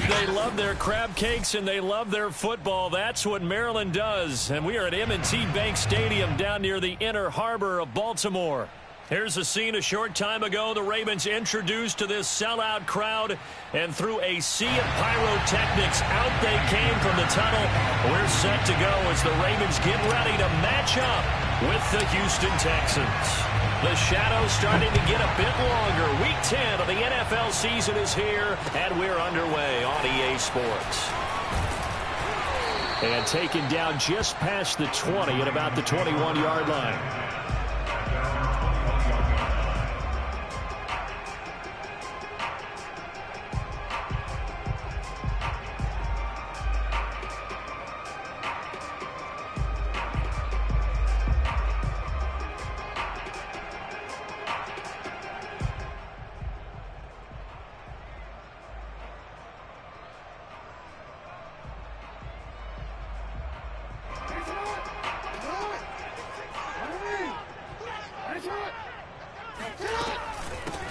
They love their crab cakes and they love their football. That's what Maryland does. And we are at M&T Bank Stadium down near the Inner Harbor of Baltimore. Here's a scene a short time ago. The Ravens introduced to this sellout crowd, and through a sea of pyrotechnics, out they came from the tunnel. We're set to go as the Ravens get ready to match up with the Houston Texans. The shadows starting to get a bit longer. Week 10 of the NFL season is here, and we're underway on EA Sports. And taken down just past the 20 at about the 21-yard line.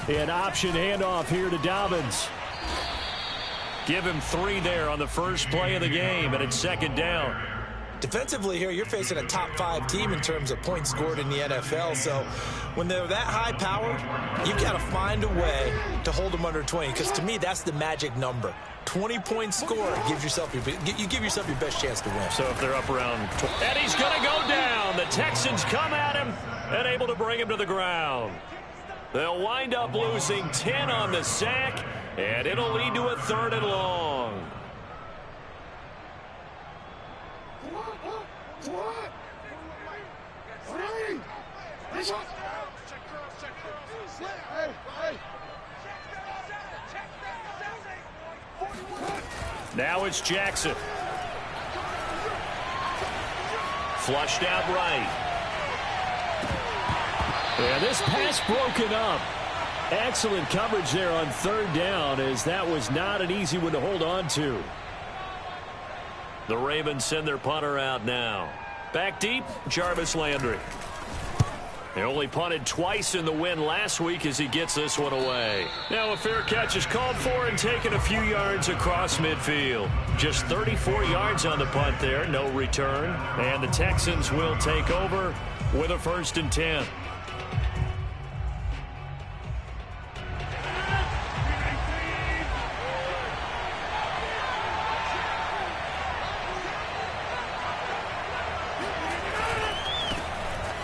An option handoff here to Dobbins. Give him 3 there on the first play of the game, and it's second down. Defensively here, you're facing a top 5 team in terms of points scored in the NFL. So when they're that high powered, you've got to find a way to hold them under 20. Because to me, that's the magic number. 20-point score gives yourself you give yourself your best chance to win. So if they're up around 20, and he's going to go down. The Texans come at him and able to bring him to the ground. They'll wind up losing 10 on the sack, and it'll lead to a 3rd and long. Now it's Jackson. Flushed out right. And this pass broken up. Excellent coverage there on 3rd down, as that was not an easy one to hold on to. The Ravens send their punter out now. Back deep, Jarvis Landry. They only punted twice in the win last week as he gets this one away. Now a fair catch is called for and taken a few yards across midfield. Just 34 yards on the punt there, no return. And the Texans will take over with a 1st and 10.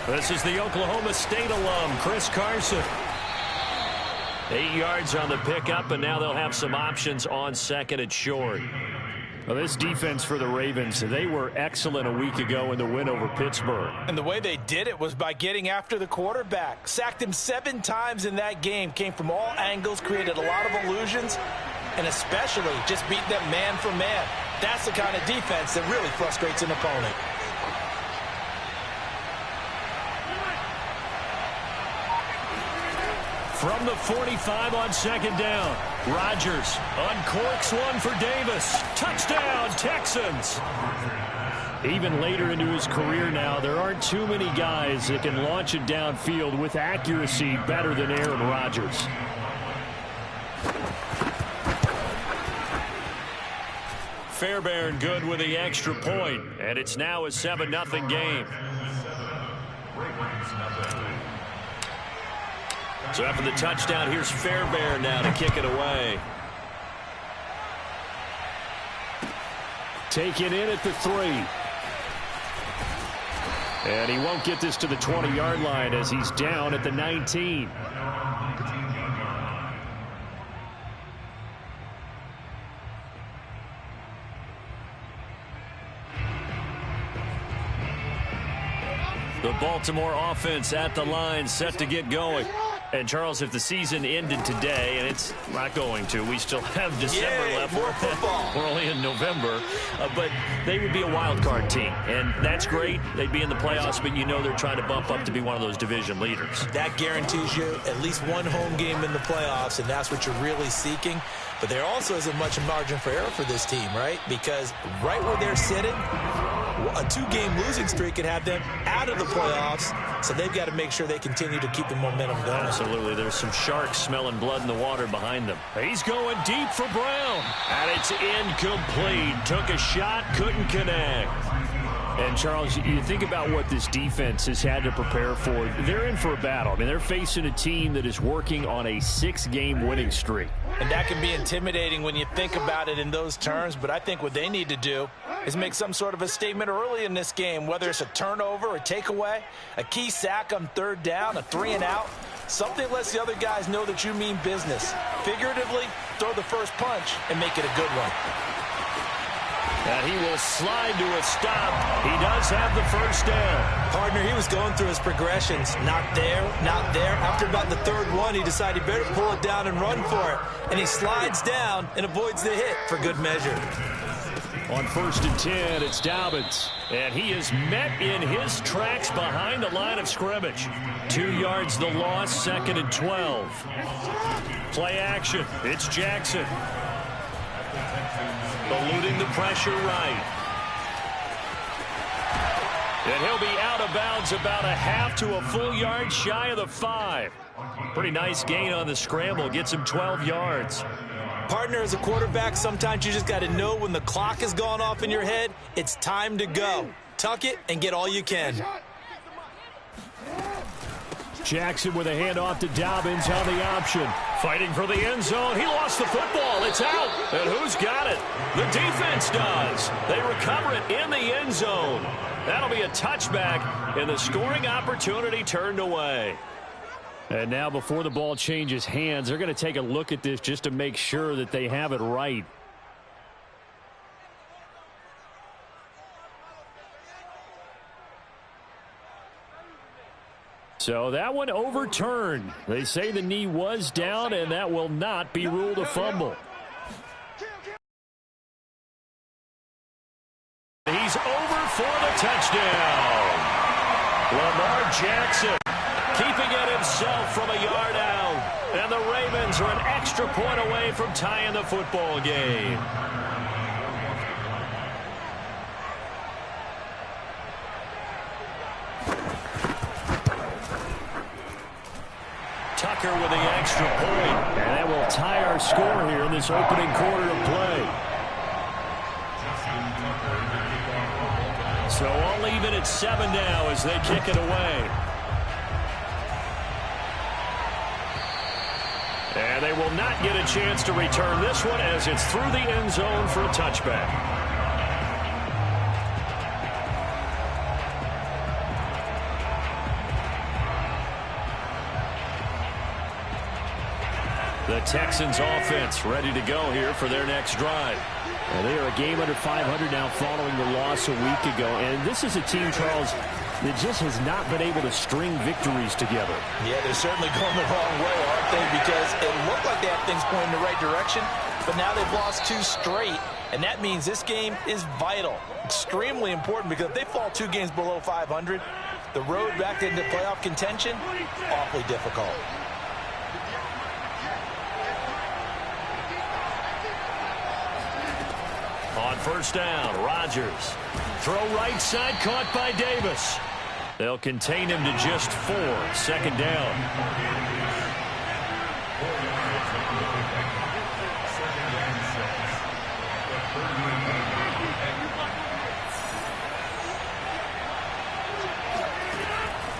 This is the Oklahoma State alum, Chris Carson. 8 yards on the pickup, and now they'll have some options on 2nd and short. Well, this defense for the Ravens, they were excellent a week ago in the win over Pittsburgh. And the way they did it was by getting after the quarterback. Sacked him 7 times in that game. Came from all angles, created a lot of illusions, and especially just beat them man for man. That's the kind of defense that really frustrates an opponent. From the 45 on 2nd down, Rodgers uncorks one for Davis. Touchdown, Texans. Even later into his career now, there aren't too many guys that can launch it downfield with accuracy better than Aaron Rodgers. Fairbairn good with the extra point, and it's now a 7-0 game. So after the touchdown, here's Fairbairn now to kick it away. Taken in at the 3. And he won't get this to the 20-yard line as he's down at the 19. The Baltimore offense at the line, set to get going. And, Charles, if the season ended today, and it's not going to, we still have December left. More football. We're only in November. But they would be a wild card team. And that's great. They'd be in the playoffs, but you know they're trying to bump up to be one of those division leaders. That guarantees you at least one home game in the playoffs, and that's what you're really seeking. But there also isn't much margin for error for this team, right? Because right where they're sitting, A 2-game losing streak could have them out of the playoffs, so they've got to make sure they continue to keep the momentum going. Absolutely. There's some sharks smelling blood in the water behind them. He's going deep for Brown, and it's incomplete. Took a shot, couldn't connect. And, Charles, you think about what this defense has had to prepare for. They're in for a battle. I mean, they're facing a team that is working on a 6-game winning streak. And that can be intimidating when you think about it in those terms, but I think what they need to do is make some sort of a statement early in this game, whether it's a turnover, a takeaway, a key sack on 3rd down, a 3-and-out, something that lets the other guys know that you mean business. Figuratively, throw the first punch and make it a good one. And he will slide to a stop. He does have the first down. Partner, he was going through his progressions. Not there, not there. After about the 3rd one, he decided he better pull it down and run for it. And he slides down and avoids the hit for good measure. On 1st and 10, it's Dobbins. And he is met in his tracks behind the line of scrimmage. 2 yards the loss, 2nd and 12. Play action. It's Jackson. Eluding the pressure right. And he'll be out of bounds about a half to a full yard shy of the 5. Pretty nice gain on the scramble. Gets him 12 yards. Partner, as a quarterback, sometimes you just got to know when the clock has gone off in your head, it's time to go. Tuck it and get all you can. Jackson with a handoff to Dobbins on the option. Fighting for the end zone. He lost the football. It's out. And who's got it? The defense does. They recover it in the end zone. That'll be a touchback, and the scoring opportunity turned away. And now before the ball changes hands, they're going to take a look at this just to make sure that they have it right. So that one overturned. They say the knee was down, and that will not be ruled a fumble. He's over for the touchdown. Lamar Jackson keeping it himself from a yard out. And the Ravens are an extra point away from tying the football game. Tucker with the extra point. And that will tie our score here in this opening quarter of play. So all even at 7 now as they kick it away. And they will not get a chance to return this one as it's through the end zone for a touchback. The Texans offense ready to go here for their next drive. And they are a game under 500 now following the loss a week ago. And this is a team, Charles, that just has not been able to string victories together. Yeah, they're certainly going the wrong way, aren't they? Because it looked like they have things pointing in the right direction, but now they've lost 2 straight. And that means this game is vital, extremely important, because if they fall 2 games below 500, the road back into playoff contention, awfully difficult. On 1st down, Rodgers. Throw right side, caught by Davis. They'll contain him to just 4. 2nd down.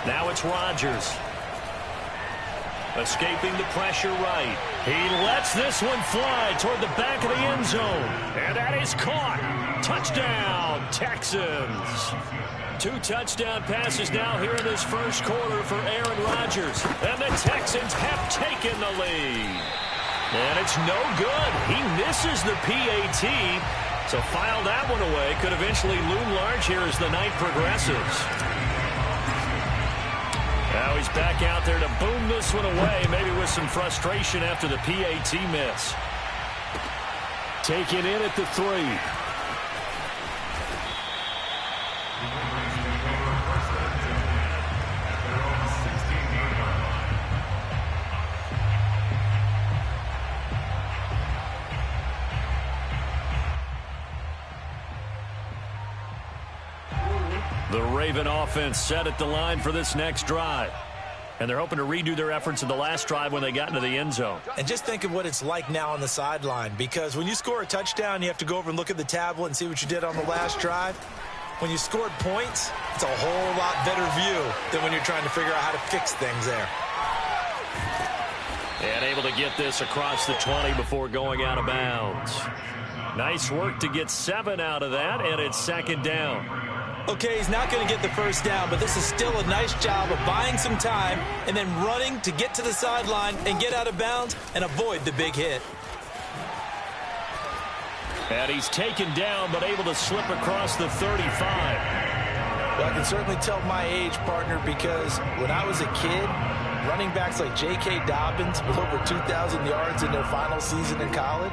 Now it's Rodgers. Escaping the pressure right. He lets this one fly toward the back of the end zone. And that is caught. Touchdown, Texans. 2 touchdown passes now here in this first quarter for Aaron Rodgers. And the Texans have taken the lead. And it's no good. He misses the PAT. So file that one away. Could eventually loom large here as the night progresses. Now he's back out there to boom this one away, maybe with some frustration after the PAT miss. Taken in at the 3. The Raven offense set at the line for this next drive. And they're hoping to redo their efforts in the last drive when they got into the end zone. And just think of what it's like now on the sideline, because when you score a touchdown, you have to go over and look at the tablet and see what you did on the last drive. When you scored points, it's a whole lot better view than when you're trying to figure out how to fix things there. And able to get this across the 20 before going out of bounds. Nice work to get 7 out of that, and it's second down. Okay, he's not going to get the first down, but this is still a nice job of buying some time and then running to get to the sideline and get out of bounds and avoid the big hit. And he's taken down, but able to slip across the 35. Well, I can certainly tell my age, partner, because when I was a kid, running backs like J.K. Dobbins with over 2,000 yards in their final season in college,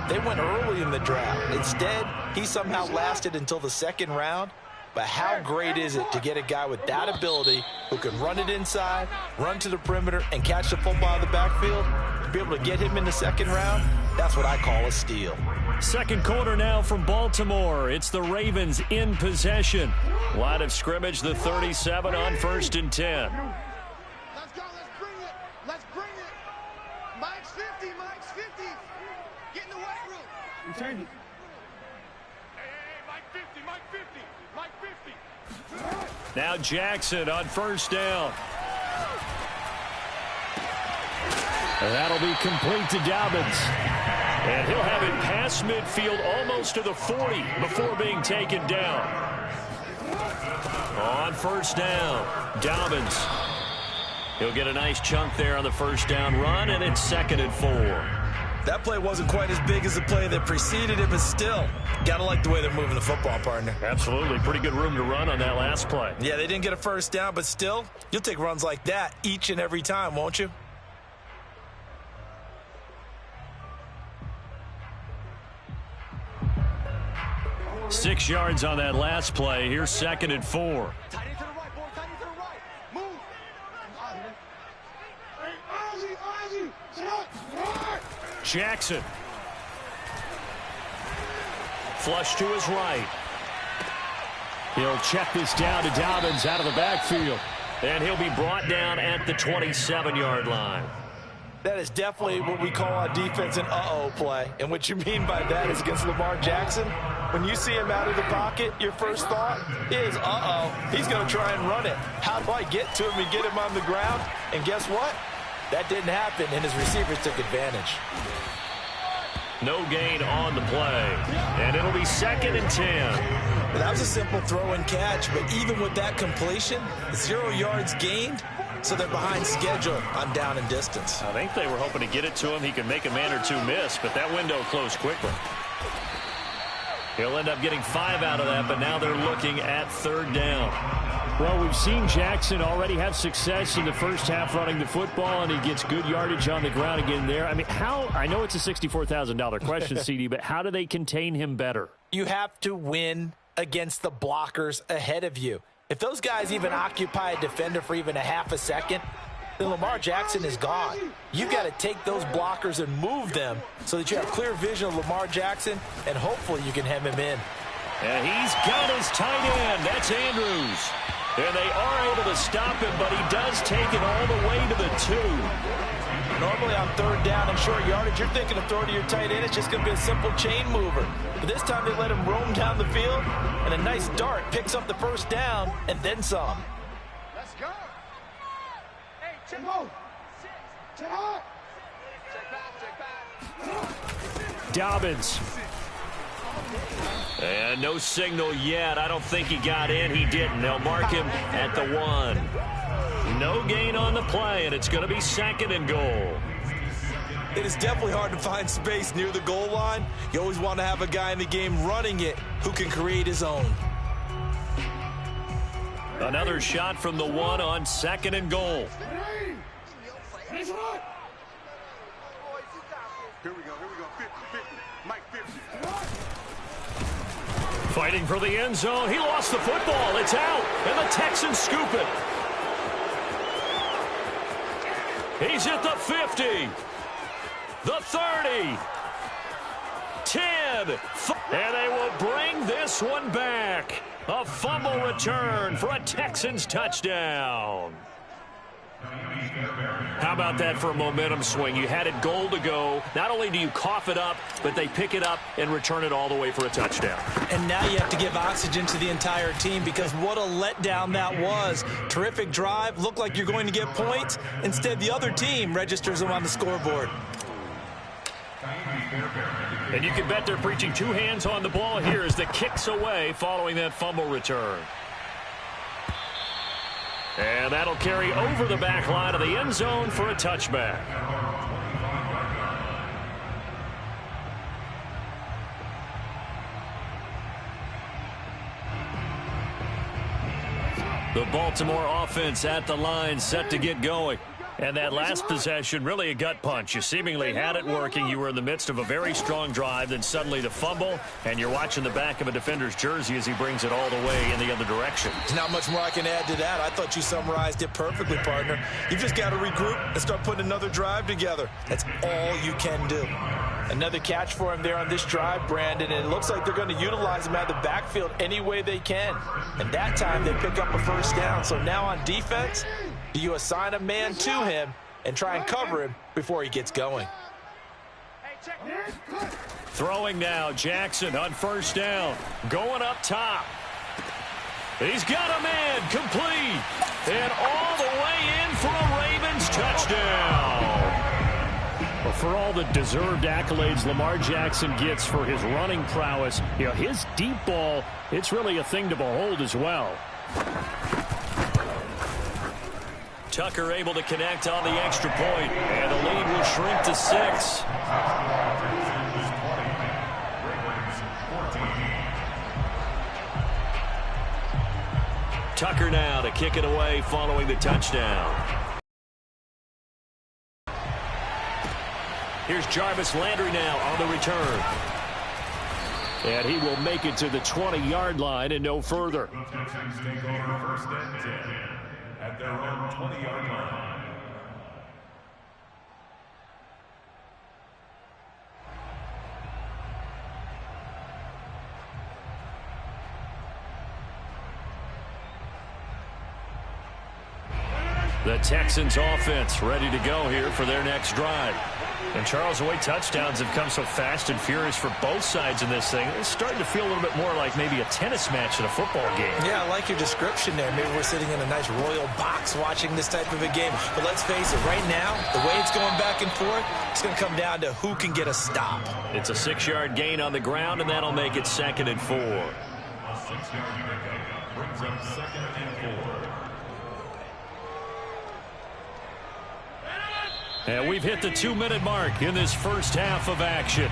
they went early in the draft. Instead, he somehow lasted until the second round. But how great is it to get a guy with that ability who can run it inside, run to the perimeter, and catch the football out of the backfield? To be able to get him in the second round, that's what I call a steal. Second quarter now from Baltimore. It's the Ravens in possession. Line of scrimmage, the 37 on 1st and 10. Let's go. Let's bring it. Let's bring it. Mike's 50. Mike's 50. Get in the weight room. Return it. Now Jackson on first down. And that'll be complete to Dobbins. And he'll have it past midfield almost to the 40 before being taken down. On first down, Dobbins. He'll get a nice chunk there on the first down run, and it's 2nd and 4. That play wasn't quite as big as the play that preceded it, but still, got to like the way they're moving the football, partner. Absolutely. Pretty good room to run on that last play. Yeah, they didn't get a first down, but still, you'll take runs like that each and every time, won't you? Six yards on that last play. Here's 2nd and 4. Tight end to the right, boy. Tight end to the right. Move. Jackson. Flush to his right. He'll check this down to Dobbins out of the backfield. And he'll be brought down at the 27-yard line. That is definitely what we call on defense an uh-oh play. And what you mean by that is against Lamar Jackson, when you see him out of the pocket, your first thought is, uh-oh, he's going to try and run it. How do I get to him and get him on the ground? And guess what? That didn't happen, and his receivers took advantage. No gain on the play. And it'll be 2nd and 10. That was a simple throw and catch, but even with that completion, 0 yards gained, so they're behind schedule on down and distance. I think they were hoping to get it to him. He could make a man or two miss, but that window closed quickly. He'll end up getting 5 out of that, but now they're looking at 3rd down. Well, we've seen Jackson already have success in the first half running the football, and he gets good yardage on the ground again there. I mean, I know it's a $64,000 question, CD, but how do they contain him better? You have to win against the blockers ahead of you. If those guys even occupy a defender for even a half a second, then Lamar Jackson is gone. You've got to take those blockers and move them so that you have clear vision of Lamar Jackson, and hopefully you can hem him in. And he's got his tight end. That's Andrews. And they are able to stop him, but he does take it all the way to the 2. Normally on 3rd down and short yardage, you're thinking of throwing to your tight end. It's just going to be a simple chain mover. But this time they let him roam down the field, and a nice dart picks up the first down and then some. Let's go. Hey, check out. Check out. Check back. Dobbins. And no signal yet. I don't think he got in. He didn't. They'll mark him at the 1. No gain on the play, and it's going to be 2nd and goal. It is definitely hard to find space near the goal line. You always want to have a guy in the game running it who can create his own. Another shot from the 1 on 2nd and goal. Here we go. 50, Mike 50. Fighting for the end zone. He lost the football. It's out, and the Texans scoop it. He's at the 50, the 30, 10, and they will bring this one back. A fumble return for a Texans touchdown. How about that for a momentum swing? You had it goal to go. Not only do you cough it up, but they pick it up and return it all the way for a touchdown. And now you have to give oxygen to the entire team because what a letdown that was. Terrific drive. Looked like you're going to get points. Instead, the other team registers them on the scoreboard. And you can bet they're preaching two hands on the ball here as the kick's away following that fumble return. And that'll carry over the back line of the end zone for a touchback. The Baltimore offense at the line, set to get going. And that last possession, really a gut punch. You seemingly had it working. You were in the midst of a very strong drive, then suddenly the fumble, and you're watching the back of a defender's jersey as he brings it all the way in the other direction. There's not much more I can add to that. I thought you summarized it perfectly, partner. You've just got to regroup and start putting another drive together. That's all you can do. Another catch for him there on this drive, Brandon, and it looks like they're going to utilize him out of the backfield any way they can. And that time they pick up a first down. So now on defense, do you assign a man to him and try and cover him before he gets going? Throwing now, Jackson on first down. Going up top. He's got a man, complete. And all the way in for a Ravens touchdown. Well, for all the deserved accolades Lamar Jackson gets for his running prowess, you know, his deep ball, it's really a thing to behold as well. Tucker able to connect on the extra point, and the lead will shrink to 6. Tucker now to kick it away following the touchdown. Here's Jarvis Landry now on the return. And he will make it to the 20-yard line and no further. Texans take over first and 10 at their own 20-yard line. The Texans offense ready to go here for their next drive. And Charles, the way touchdowns have come so fast and furious for both sides in this thing, it's starting to feel a little bit more like maybe a tennis match in a football game. Yeah, I like your description there. Maybe we're sitting in a nice royal box watching this type of a game. But let's face it, right now, the way it's going back and forth, it's going to come down to who can get a stop. It's a 6-yard gain on the ground, and that'll make it 2nd and 4. A 6-yard pickup brings up 2nd and 4. And we've hit the 2-minute mark in this first half of action.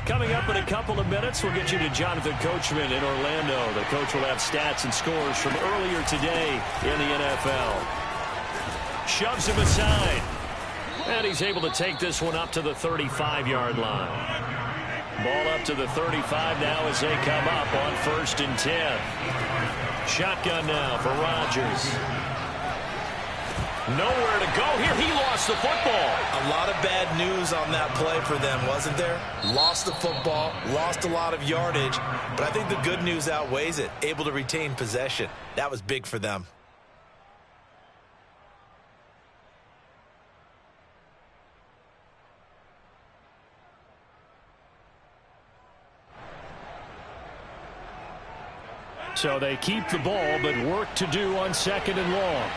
Coming up in a couple of minutes, we'll get you to Jonathan Coachman in Orlando. The coach will have stats and scores from earlier today in the NFL. Shoves him aside. And he's able to take this one up to the 35-yard line. Ball up to the 35 now as they come up on 1st and 10. Shotgun now for Rodgers. Nowhere to go here. He lost the football. A lot of bad news on that play for them, wasn't there? Lost the football, lost a lot of yardage, but I think the good news outweighs it. Able to retain possession. That was big for them. So they keep the ball, but work to do on 2nd and long.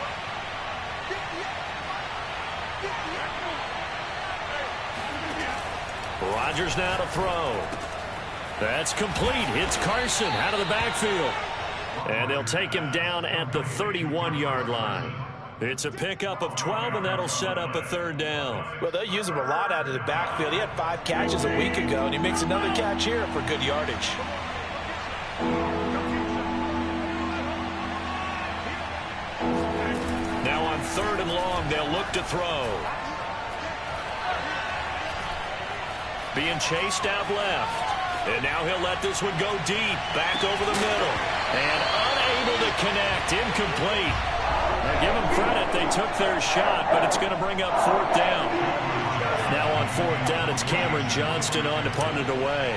Rodgers now to throw. That's complete. It's Carson out of the backfield. And they'll take him down at the 31-yard line. It's a pickup of 12, and that'll set up a 3rd down. Well, they'll use him a lot out of the backfield. He had 5 catches a week ago, and he makes another catch here for good yardage. Now on 3rd and long, they'll look to throw. Being chased out left. And now he'll let this one go deep, back over the middle. And unable to connect. Incomplete. Now give them credit. They took their shot, but it's going to bring up 4th down. Now on 4th down, it's Cameron Johnston on to punt it away.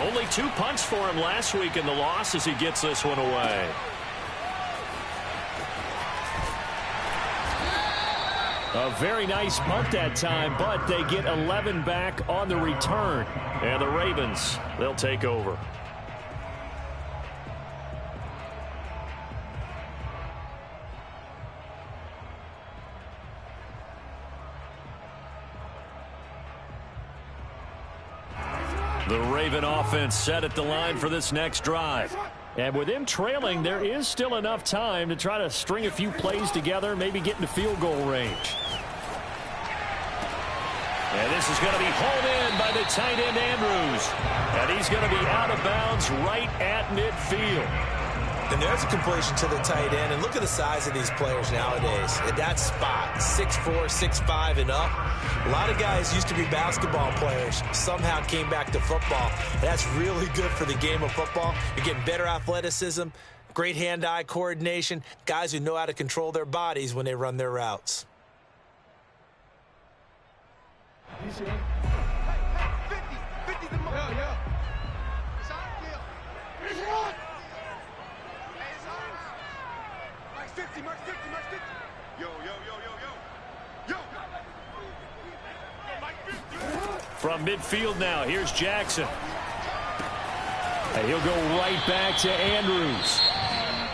Only 2 punts for him last week in the loss as he gets this one away. A very nice punt that time, but they get 11 back on the return. And the Ravens, they'll take over. The Raven offense set at the line for this next drive. And with them trailing, there is still enough time to try to string a few plays together, maybe get into field goal range. And this is going to be hauled in by the tight end Andrews. And he's going to be out of bounds right at midfield. And there's a completion to the tight end. And look at the size of these players nowadays. At that spot, 6'4", 6'5", and up. A lot of guys used to be basketball players, somehow came back to football. And that's really good for the game of football. You're getting better athleticism, great hand-eye coordination, guys who know how to control their bodies when they run their routes. 50 the most. Yeah. It's our deal. It's on. Hey, it's on. Max 50, Max 50, Max 50. Yo. Yo, Max 50. From midfield now, here's Jackson. And he'll go right back to Andrews.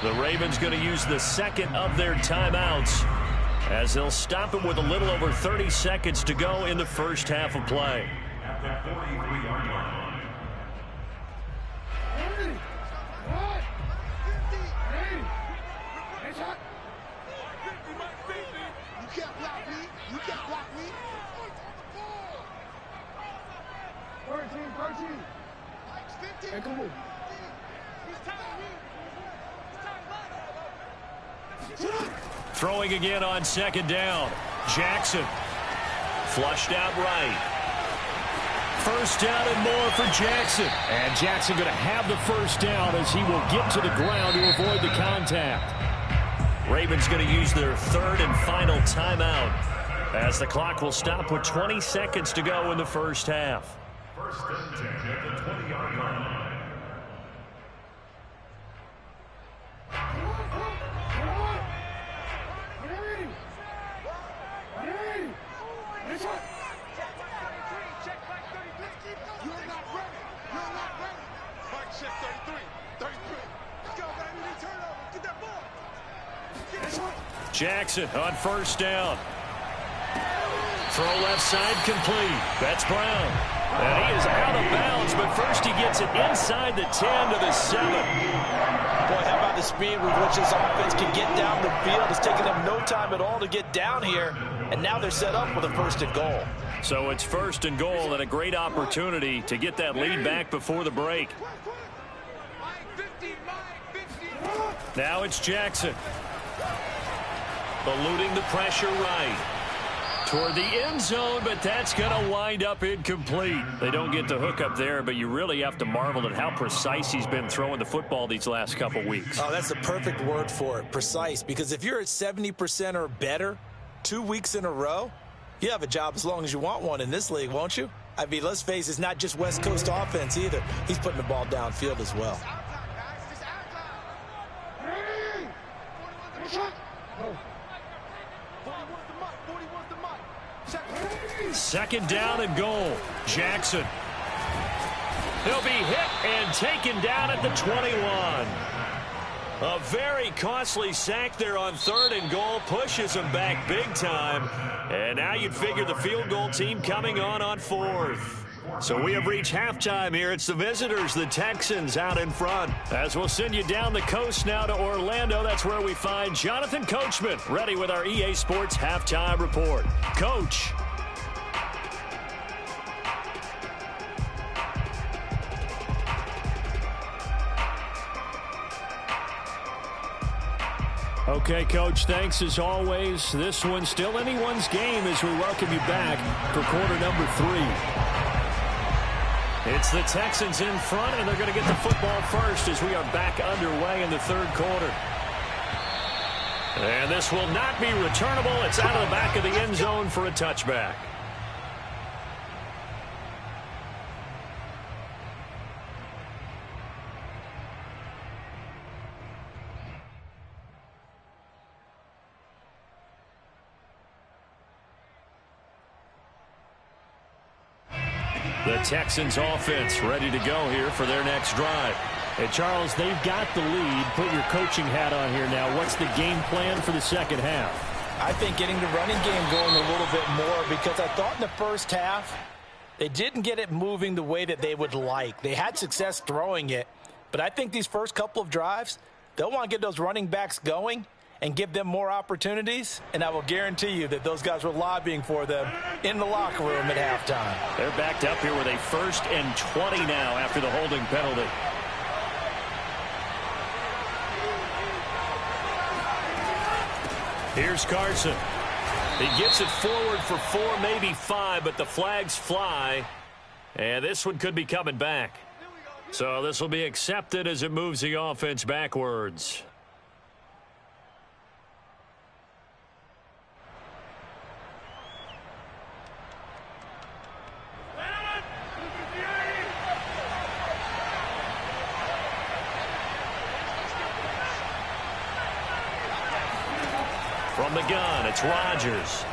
The Ravens going to use the second of their timeouts, as they'll stop him with a little over 30 seconds to go in the first half of play. At the 43-yard line. You can't block me. You can't block me. 13. Max 50. Hey, come on. Throwing again on second down. Jackson flushed out right. First down and more for Jackson. And Jackson going to have the first down as he will get to the ground to avoid the contact. Ravens going to use their third and final timeout as the clock will stop with 20 seconds to go in the first half. First and 10 at the 20-yard line. Jackson on first down. Throw left side complete. That's Brown. And he is out of bounds, but first he gets it inside the 10 to the 7. Boy, how about the speed with which this offense can get down the field? It's taken them no time at all to get down here, and now they're set up with a first and goal. So it's first and goal and a great opportunity to get that lead back before the break. Now it's Jackson. Eluding the pressure right. Toward the end zone, but that's going to wind up incomplete. They don't get the hook up there, but you really have to marvel at how precise he's been throwing the football these last couple weeks. Oh, that's the perfect word for it, precise. Because if you're at 70% or better 2 weeks in a row, you have a job as long as you want one in this league, won't you? I mean, let's face it, it's not just West Coast offense either. He's putting the ball downfield as well. Second down and goal. Jackson. He'll be hit and taken down at the 21. A very costly sack there on third and goal. Pushes him back big time. And now you'd figure the field goal team coming on fourth. So we have reached halftime here. It's the visitors, the Texans, out in front. As we'll send you down the coast now to Orlando. That's where we find Jonathan Coachman, ready with our EA Sports halftime report. Coach. Okay, Coach, thanks as always. This one's still anyone's game as we welcome you back for quarter number 3. It's the Texans in front, and they're going to get the football first as we are back underway in the third quarter. And this will not be returnable. It's out of the back of the end zone for a touchback. The Texans offense ready to go here for their next drive. Hey, Charles, they've got the lead. Put your coaching hat on here now. What's the game plan for the second half? I think getting the running game going a little bit more, because I thought in the first half they didn't get it moving the way that they would like. They had success throwing it, but I think these first couple of drives, they'll want to get those running backs going and give them more opportunities, and I will guarantee you that those guys were lobbying for them in the locker room at halftime. They're backed up here with a 1st and 20 now after the holding penalty. Here's Carson. He gets it forward for 4, maybe 5, but the flags fly, and this one could be coming back. So this will be accepted as it moves the offense backwards. From the gun, it's Rodgers.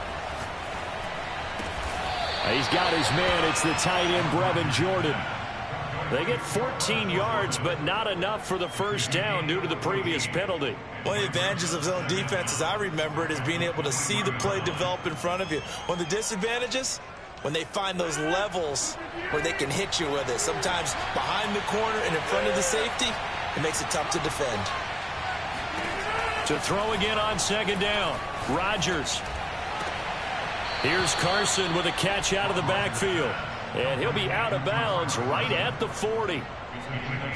He's got his man. It's the tight end, Brevin Jordan. They get 14 yards, but not enough for the first down due to the previous penalty. One of the advantages of zone defense, as I remember it, is being able to see the play develop in front of you. One of the disadvantages, when they find those levels where they can hit you with it. Sometimes behind the corner and in front of the safety, it makes it tough to defend. To throw again on second down, Rodgers. Here's Carson with a catch out of the backfield. And he'll be out of bounds right at the 40.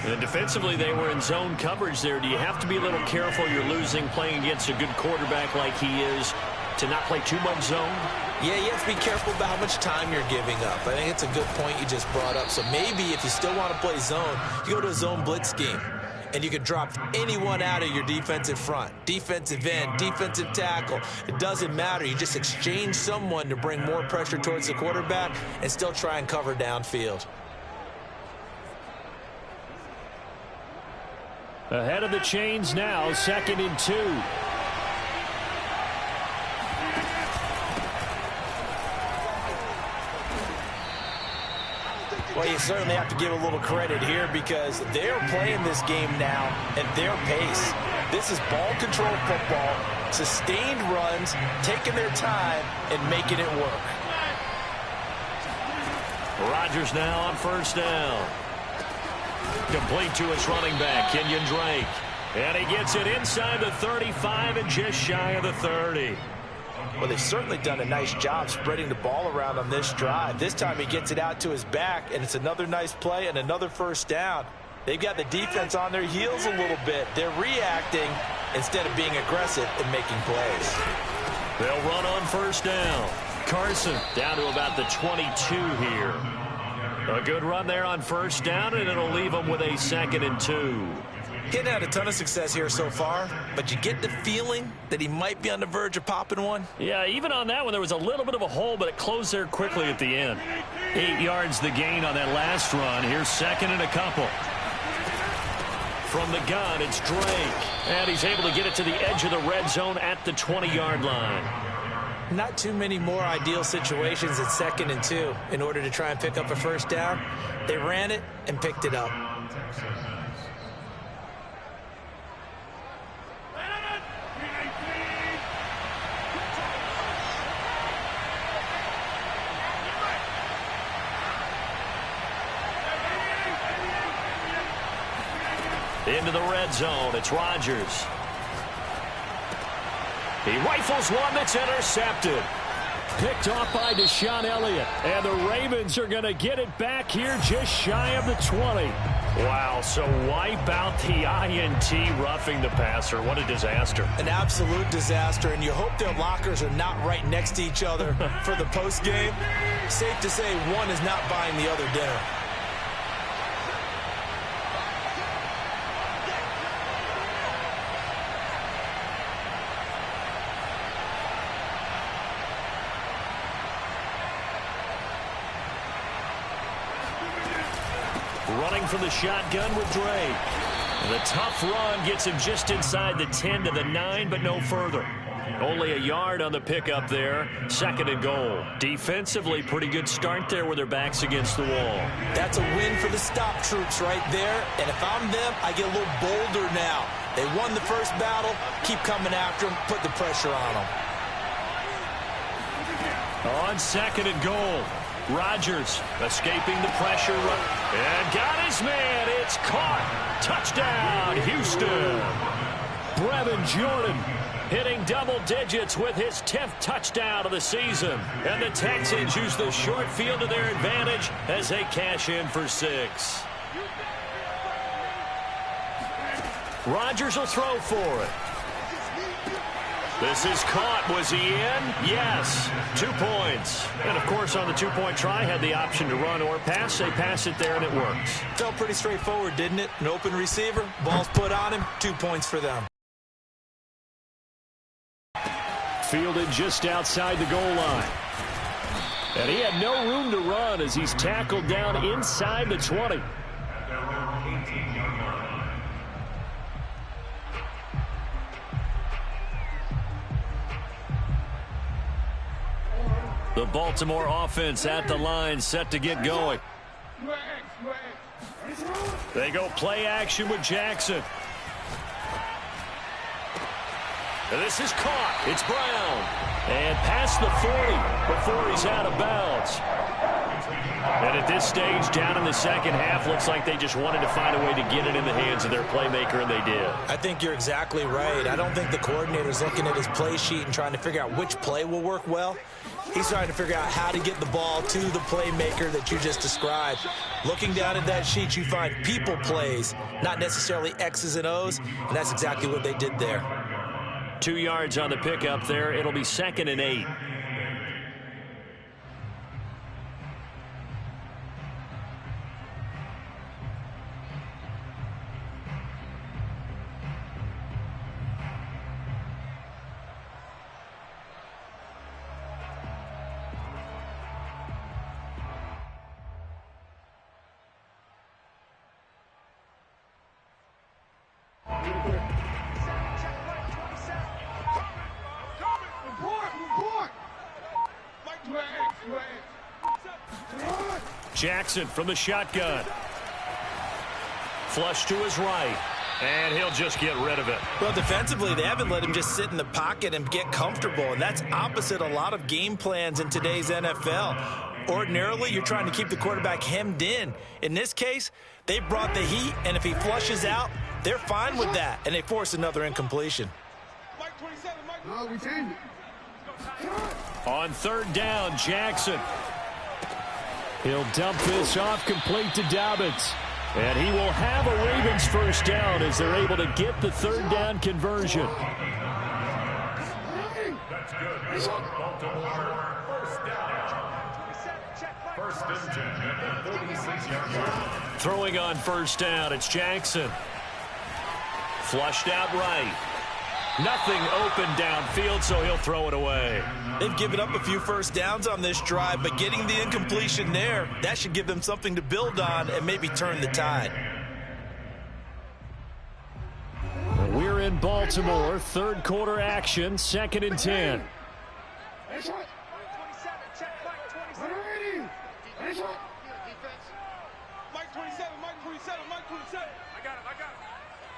And defensively, they were in zone coverage there. Do you have to be a little careful? You're losing playing against a good quarterback like he is to not play too much zone? Yeah, you have to be careful about how much time you're giving up. I think it's a good point you just brought up. So maybe if you still want to play zone, you go to a zone blitz scheme. And you can drop anyone out of your defensive front. Defensive end, defensive tackle. It doesn't matter. You just exchange someone to bring more pressure towards the quarterback and still try and cover downfield. Ahead of the chains now, 2nd and 2. Well, you certainly have to give a little credit here because they're playing this game now at their pace. This is ball control football, sustained runs, taking their time and making it work. Rodgers now on first down. Complete to his running back, Kenyon Drake. And he gets it inside the 35 and just shy of the 30. Well, they've certainly done a nice job spreading the ball around on this drive. This time he gets it out to his back, and it's another nice play and another first down. They've got the defense on their heels a little bit. They're reacting instead of being aggressive and making plays. They'll run on first down. Carson down to about the 22 here. A good run there on first down, and it'll leave them with a 2nd and 2. He hadn't had a ton of success here so far, but you get the feeling that he might be on the verge of popping one. Yeah, even on that one, there was a little bit of a hole, but it closed there quickly at the end. 8 yards the gain on that last run. Here's 2nd and a couple. From the gun, it's Drake. And he's able to get it to the edge of the red zone at the 20-yard line. Not too many more ideal situations at 2nd and 2 in order to try and pick up a first down. They ran it and picked it up. Into the red zone, it's Rodgers. He rifles one that's intercepted. Picked off by Deshaun Elliott. And the Ravens are going to get it back here just shy of the 20. Wow, so wipe out the INT roughing the passer. What a disaster. An absolute disaster, and you hope their lockers are not right next to each other for the postgame. Safe to say one is not buying the other dinner. running from the shotgun with Dre. The tough run gets him just inside the 10 to the 9, but no further. Only a yard on the pickup there. 2nd and goal. Defensively, pretty good start there with their backs against the wall. That's a win for the stop troops right there. And if I'm them, I get a little bolder now. They won the first battle. Keep coming after them. Put the pressure on them. On 2nd and goal. Rodgers escaping the pressure. And got his man. It's caught. Touchdown, Houston. Brevin Jordan hitting double digits with his 10th touchdown of the season. And the Texans use the short field to their advantage as they cash in for 6. Rodgers will throw for it. This is caught. Was he in? Yes. 2 points. And, of course, on the 2-point try, had the option to run or pass. They pass it there, and it works. Felt pretty straightforward, didn't it? An open receiver, ball's put on him, 2 points for them. Fielded just outside the goal line. And he had no room to run as he's tackled down inside the 20. The Baltimore offense at the line, set to get going. They go play action with Jackson. And this is caught. It's Brown. And past the 40 before he's out of bounds. And at this stage, down in the second half, looks like they just wanted to find a way to get it in the hands of their playmaker, and they did. I think you're exactly right. I don't think the coordinator's looking at his play sheet and trying to figure out which play will work well. He's trying to figure out how to get the ball to the playmaker that you just described. Looking down at that sheet, you find people plays, not necessarily X's and O's, and that's exactly what they did there. 2 yards on the pickup there. It'll be 2nd and 8. Jackson from the shotgun. Flush to his right. And he'll just get rid of it. Well, defensively, they haven't let him just sit in the pocket and get comfortable, and that's opposite a lot of game plans in today's NFL. Ordinarily, you're trying to keep the quarterback hemmed in. In this case, they brought the heat, and if he flushes out, they're fine with that, and they force another incompletion. On 3rd down, Jackson. He'll dump this off complete to Dobbins. And he will have a Ravens first down as they're able to get the 3rd down conversion. That's good. Baltimore, first down. 1st and 10 at the 46-yard line. Throwing on 1st down, it's Jackson. Flushed out right. Nothing open downfield, so he'll throw it away. They've given up a few first downs on this drive, but getting the incompletion there, that should give them something to build on and maybe turn the tide. We're in Baltimore, 3rd quarter action, 2nd and 10. Mike 27, Mike 27, Mike 27. I got him.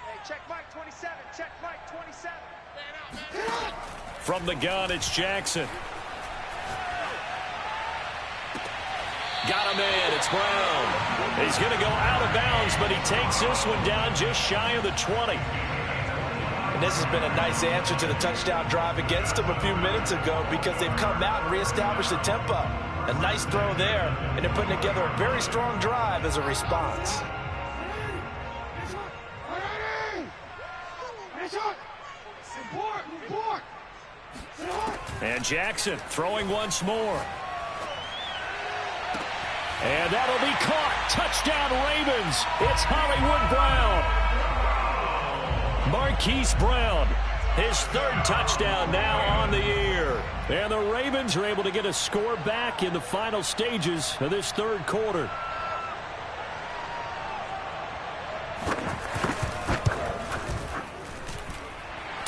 Hey, check Mike 27, check Mike 27. Man out. From the gun, it's Jackson. Got a man, it's Brown. He's going to go out of bounds, but he takes this one down just shy of the 20. And this has been a nice answer to the touchdown drive against them a few minutes ago because they've come out and reestablished the tempo. A nice throw there, and they're putting together a very strong drive as a response. And Jackson throwing once more. And that'll be caught. Touchdown Ravens. It's Hollywood Brown. Marquise Brown, his 3rd touchdown now on the year. And the Ravens are able to get a score back in the final stages of this 3rd quarter.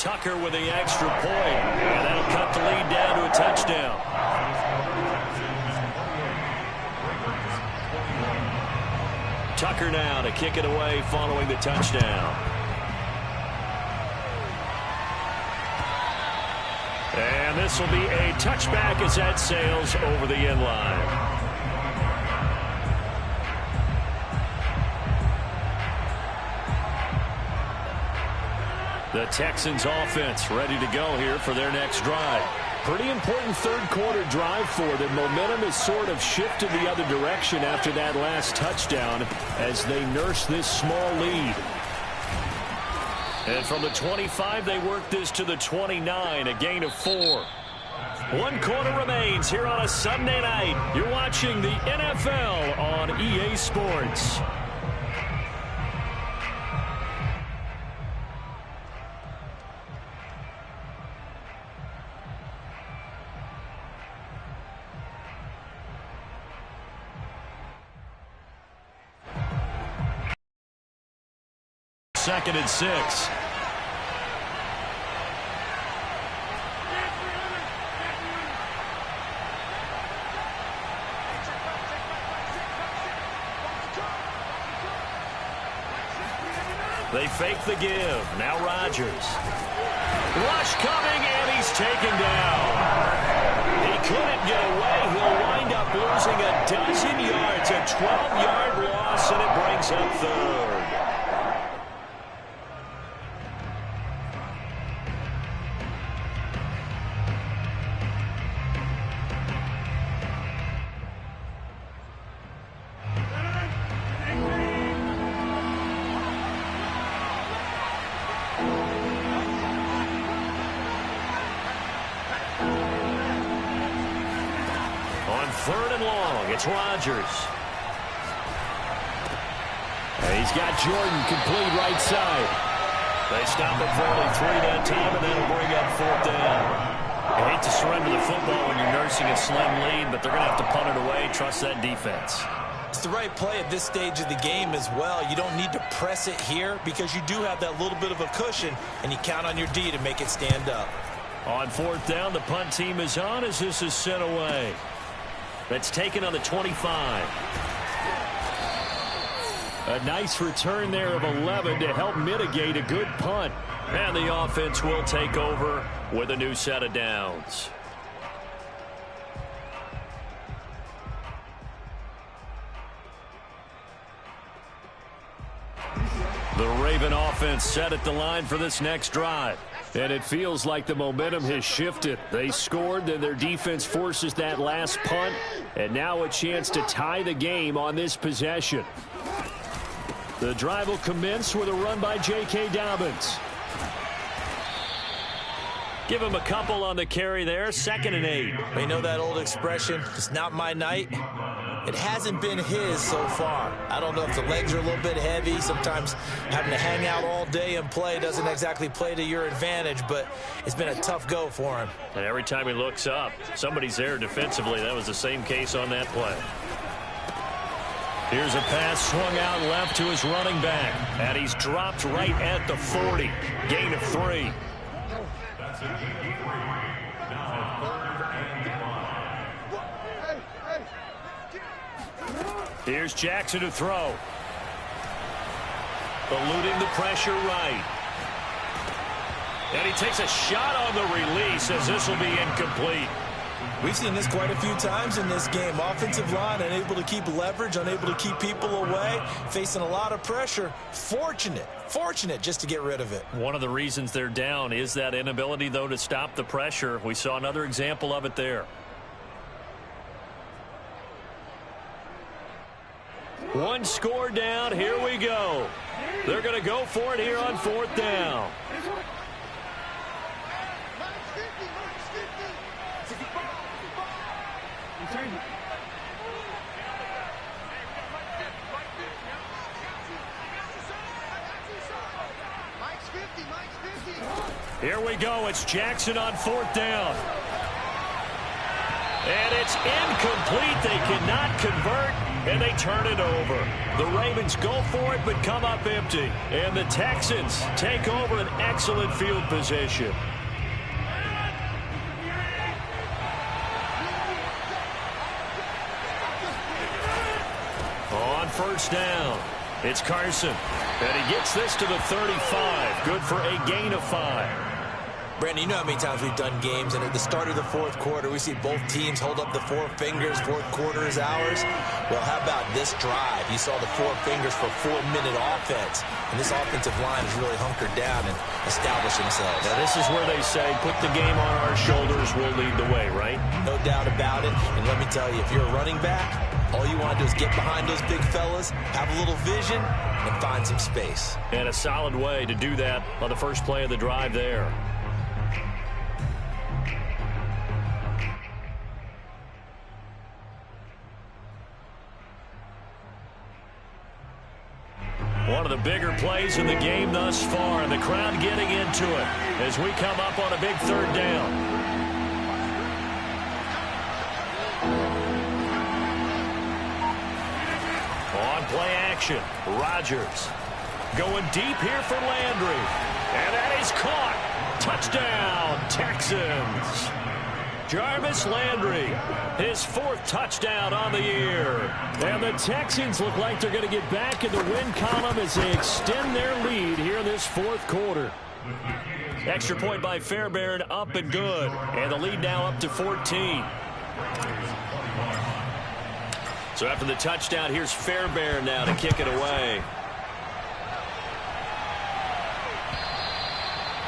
Tucker with the extra point. And that'll cut the lead down to a touchdown. Tucker now to kick it away following the touchdown. And this will be a touchback as that sails over the end line. The Texans offense ready to go here for their next drive. Pretty important third-quarter drive for them. Momentum has sort of shifted the other direction after that last touchdown as they nurse this small lead. And from the 25, they work this to the 29, a gain of 4. 1 quarter remains here on a Sunday night. You're watching the NFL on EA Sports. Second and 6. They fake the give. Now Rodgers. Rush coming, and he's taken down. He couldn't get away. He'll wind up losing a dozen yards. A 12-yard loss, and it brings up third. Third and long, it's Rodgers. He's got Jordan complete right side. They stop it for only 3 that time, and that'll bring up 4th down. You hate to surrender the football when you're nursing a slim lead, but they're going to have to punt it away. Trust that defense. It's the right play at this stage of the game as well. You don't need to press it here because you do have that little bit of a cushion, and you count on your D to make it stand up. On 4th down, the punt team is on as this is sent away. That's taken on the 25. A nice return there of 11 to help mitigate a good punt. And the offense will take over with a new set of downs. The Raven offense set at the line for this next drive. And it feels like the momentum has shifted. They scored, then their defense forces that last punt, and now a chance to tie the game on this possession. The drive will commence with a run by J.K. Dobbins. Give him a couple on the carry there, 2nd and 8. We know that old expression, it's not my night. It hasn't been his so far. I don't know if the legs are a little bit heavy. Sometimes having to hang out all day and play doesn't exactly play to your advantage, but it's been a tough go for him. And every time he looks up, somebody's there defensively. That was the same case on that play. Here's a pass swung out left to his running back, and he's dropped right at the 40. Gain of 3. Here's Jackson to throw. Eluding the pressure right. And he takes a shot on the release as this will be incomplete. We've seen this quite a few times in this game. Offensive line unable to keep leverage, unable to keep people away, facing a lot of pressure. Fortunate just to get rid of it. One of the reasons they're down is that inability, though, to stop the pressure. We saw another example of it there. One score down. Here we go. They're going to go for it here on 4th down. Here we go. It's Jackson on 4th down. And it's incomplete. They cannot convert. and they turn it over. The Ravens go for it, but come up empty. And the Texans take over an excellent field position. On first down, it's Carson. And he gets this to the 35. Good for a gain of 5. Brandon, you know how many times we've done games, and at the start of the fourth quarter, we see both teams hold up the four fingers. Fourth quarter is ours. Well, how about this drive? You saw the four fingers for 4-minute offense, and this offensive line is really hunkered down and established themselves. Now, this is where they say, put the game on our shoulders, we'll lead the way, right? No doubt about it, and let me tell you, if you're a running back, all you want to do is get behind those big fellas, have a little vision, and find some space. And a solid way to do that on the first play of the drive there. One of the bigger plays in the game thus far, and the crowd getting into it as we come up on a big third down. On play action, Rodgers going deep here for Landry, and that is caught. Touchdown, Texans. Jarvis Landry, his 4th touchdown on the year. And the Texans look like they're going to get back in the win column as they extend their lead here in this fourth quarter. Extra point by Fairbairn, up and good. And the lead now up to 14. So after the touchdown, here's Fairbairn now to kick it away.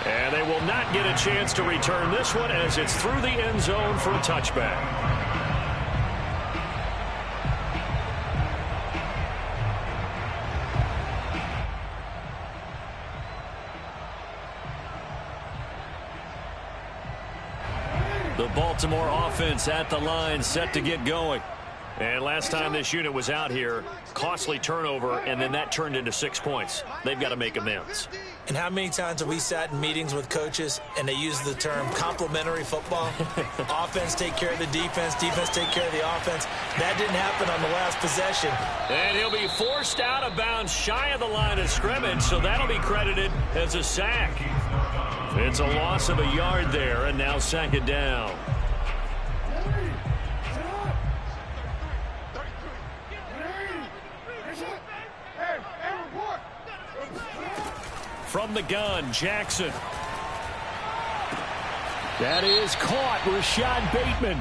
And they will not get a chance to return this one as it's through the end zone for a touchback. The Baltimore offense at the line, set to get going. And last time this unit was out here, costly turnover, and then that turned into 6 points. They've got to make amends. And how many times have we sat in meetings with coaches and they use the term complementary football? Offense take care of the defense, defense take care of the offense. That didn't happen on the last possession. And he'll be forced out of bounds shy of the line of scrimmage, so that'll be credited as a sack. It's a loss of a yard there, and now 2nd down. From the gun, Jackson. That is caught, Rashad Bateman.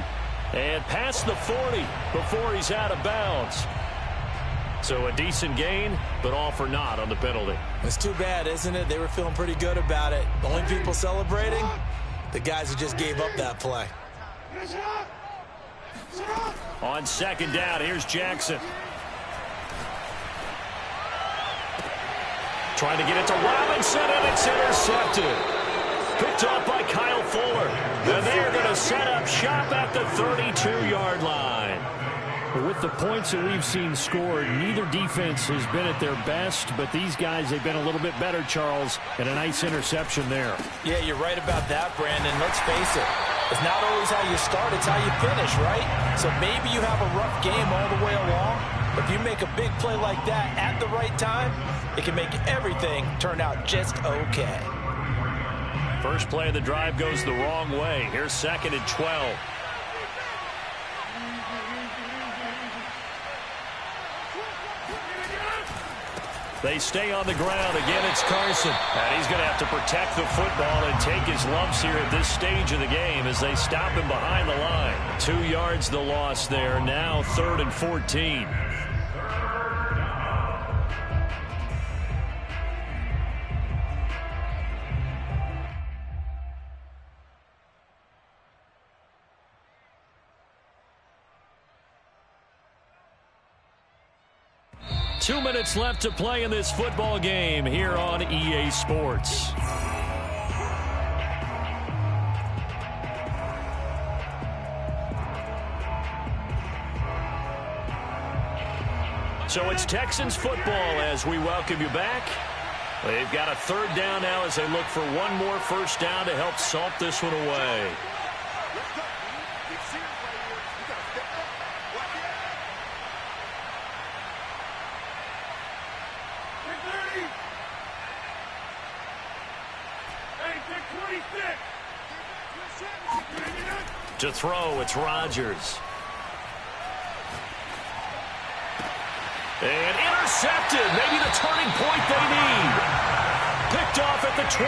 And past the 40 before he's out of bounds. So a decent gain, but all for naught on the penalty. It's too bad, isn't it? They were feeling pretty good about it. The only people celebrating, the guys who just gave up that play. On 2nd down, here's Jackson. Trying to get it to Robinson, and it's intercepted. Picked off by Kyle Fuller. And they're going to set up shop at the 32-yard line. With the points that we've seen scored, neither defense has been at their best, but these guys, they've been a little bit better, Charles, and a nice interception there. Yeah, you're right about that, Brandon. Let's face it. It's not always how you start, it's how you finish, right? So maybe you have a rough game all the way along, but if you make a big play like that at the right time, it can make everything turn out just okay. First play of the drive goes the wrong way. Here's 2nd and 12. They stay on the ground. Again, it's Carson. And he's going to have to protect the football and take his lumps here at this stage of the game as they stop him behind the line. 2 yards the loss there. Now 3rd and 14. Two minutes left to play in this football game here on EA Sports. So it's Texans football as we welcome you back. They've got a 3rd down now as they look for one more first down to help salt this one away. To throw, it's Rodgers. And intercepted. Maybe the turning point they need. Picked off at the 20.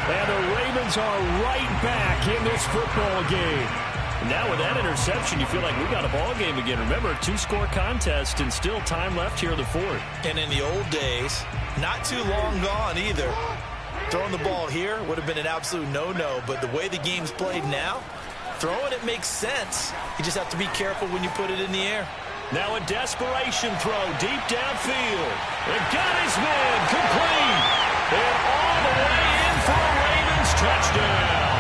And the Ravens are right back in this football game. Now with that interception, you feel like we got a ball game again. Remember, 2-score contest and still time left here in the fourth. And in the old days, not too long gone either. Throwing the ball here would have been an absolute no-no. But the way the game's played now, throwing it makes sense. You just have to be careful when you put it in the air. Now a desperation throw deep downfield. And got his man complete. And all the way in for a Ravens touchdown.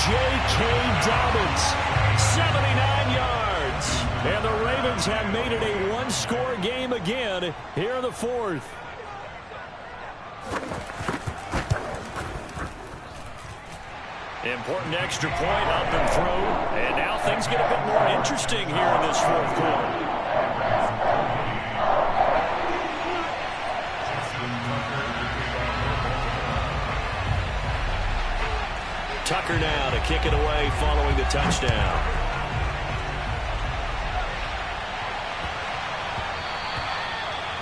J.K. Dobbins, 79 yards. And the Ravens have made it a one-score game again here in the fourth. Important extra point up and through. And now things get a bit more interesting here in this fourth quarter. Tucker now to kick it away following the touchdown.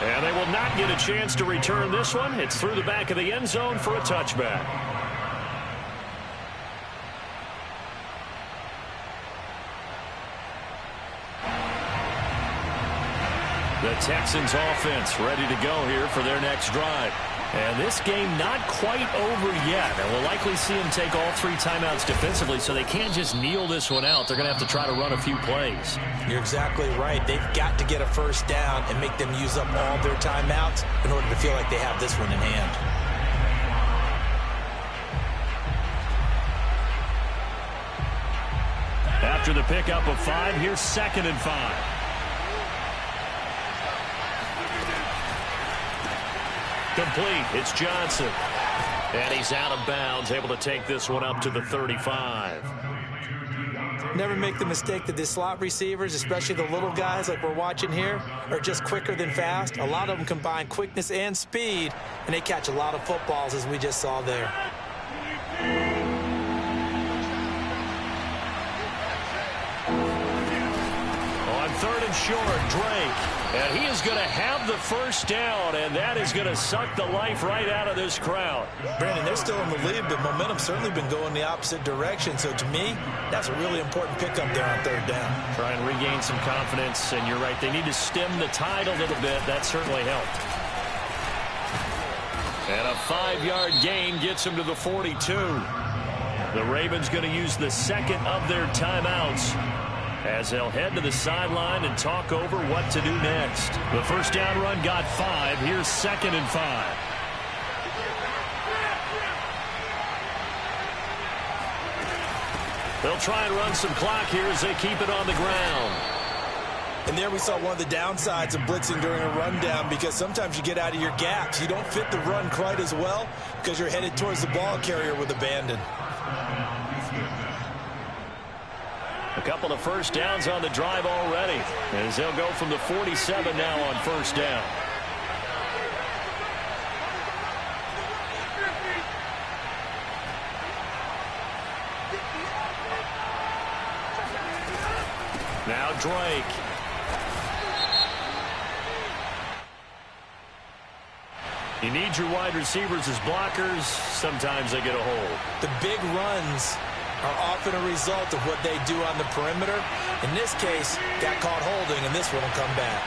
And they will not get a chance to return this one. It's through the back of the end zone for a touchback. The Texans offense ready to go here for their next drive. And this game not quite over yet. And we'll likely see them take all 3 timeouts defensively, so they can't just kneel this one out. They're going to have to try to run a few plays. You're exactly right. They've got to get a first down and make them use up all their timeouts in order to feel like they have this one in hand. After the pickup of 5, here's 2nd and 5. Complete. It's Johnson. And he's out of bounds, able to take this one up to the 35. Never make the mistake that the slot receivers, especially the little guys like we're watching here, are just quicker than fast. A lot of them combine quickness and speed, and they catch a lot of footballs, as we just saw there. On 3rd and short, Drake. And he is going to have the first down, and that is going to suck the life right out of this crowd. Brandon, they're still in the lead, but momentum's certainly been going the opposite direction. So to me, that's a really important pickup there on 3rd down. Try and regain some confidence, and you're right. They need to stem the tide a little bit. That certainly helped. And a 5-yard gain gets them to the 42. The Ravens going to use the 2nd of their timeouts as they'll head to the sideline and talk over what to do next. The first down run got 5. Here's 2nd and 5. They'll try and run some clock here as they keep it on the ground. And there we saw one of the downsides of blitzing during a rundown, because sometimes you get out of your gaps. You don't fit the run quite as well because you're headed towards the ball carrier with abandon. A couple of first downs on the drive already, as they'll go from the 47 now on first down. Now Drake. You need your wide receivers as blockers. Sometimes they get a hold. The big runs are often a result of what they do on the perimeter. In this case, got caught holding, and this one will come back.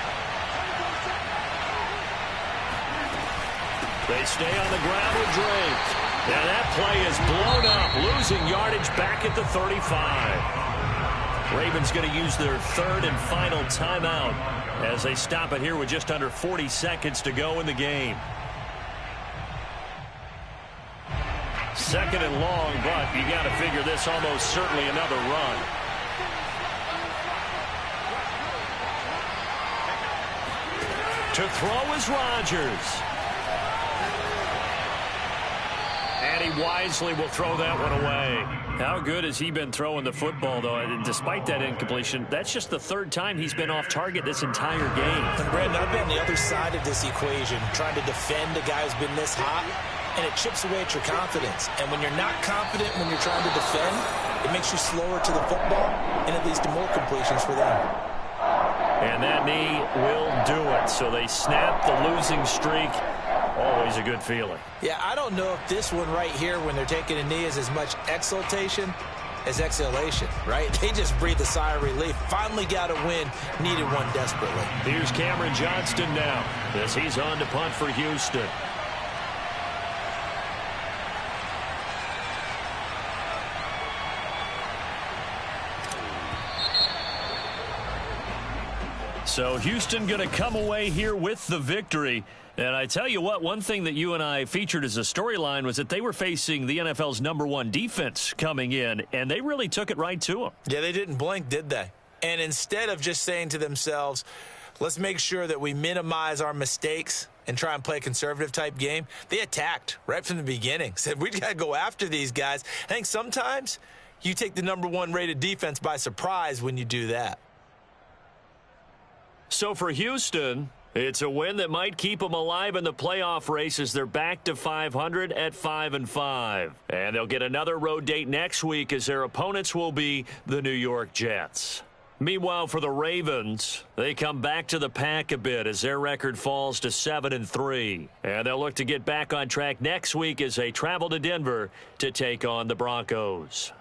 They stay on the ground with Drake. Now that play is blown up, losing yardage back at the 35. Ravens going to use their 3rd and final timeout as they stop it here with just under 40 seconds to go in the game. 2nd and long, but you got to figure this almost certainly another run. To throw is Rodgers. And he wisely will throw that one away. How good has he been throwing the football, though? And despite that incompletion, that's just the 3rd time he's been off target this entire game. And Brandon, I've been on the other side of this equation, trying to defend a guy who's been this hot. and it chips away at your confidence. And when you're not confident when you're trying to defend, it makes you slower to the football, and it leads to more completions for them. And that knee will do it. So they snap the losing streak. Always a good feeling. Yeah, I don't know if this one right here, when they're taking a knee, is as much exultation as exhalation, right? They just breathe a sigh of relief. Finally got a win, needed one desperately. Here's Cameron Johnston now as he's on to punt for Houston. So Houston going to come away here with the victory. And I tell you what, one thing that you and I featured as a storyline was that they were facing the NFL's #1 defense coming in, and they really took it right to them. Yeah, they didn't blink, did they? And instead of just saying to themselves, let's make sure that we minimize our mistakes and try and play a conservative type game, they attacked right from the beginning. Said, we got to go after these guys. I think sometimes you take the #1 rated defense by surprise when you do that. So for Houston, it's a win that might keep them alive in the playoff race as they're back to 500 at 5-5. And they'll get another road date next week as their opponents will be the New York Jets. Meanwhile, for the Ravens, they come back to the pack a bit as their record falls to 7-3. And they'll look to get back on track next week as they travel to Denver to take on the Broncos.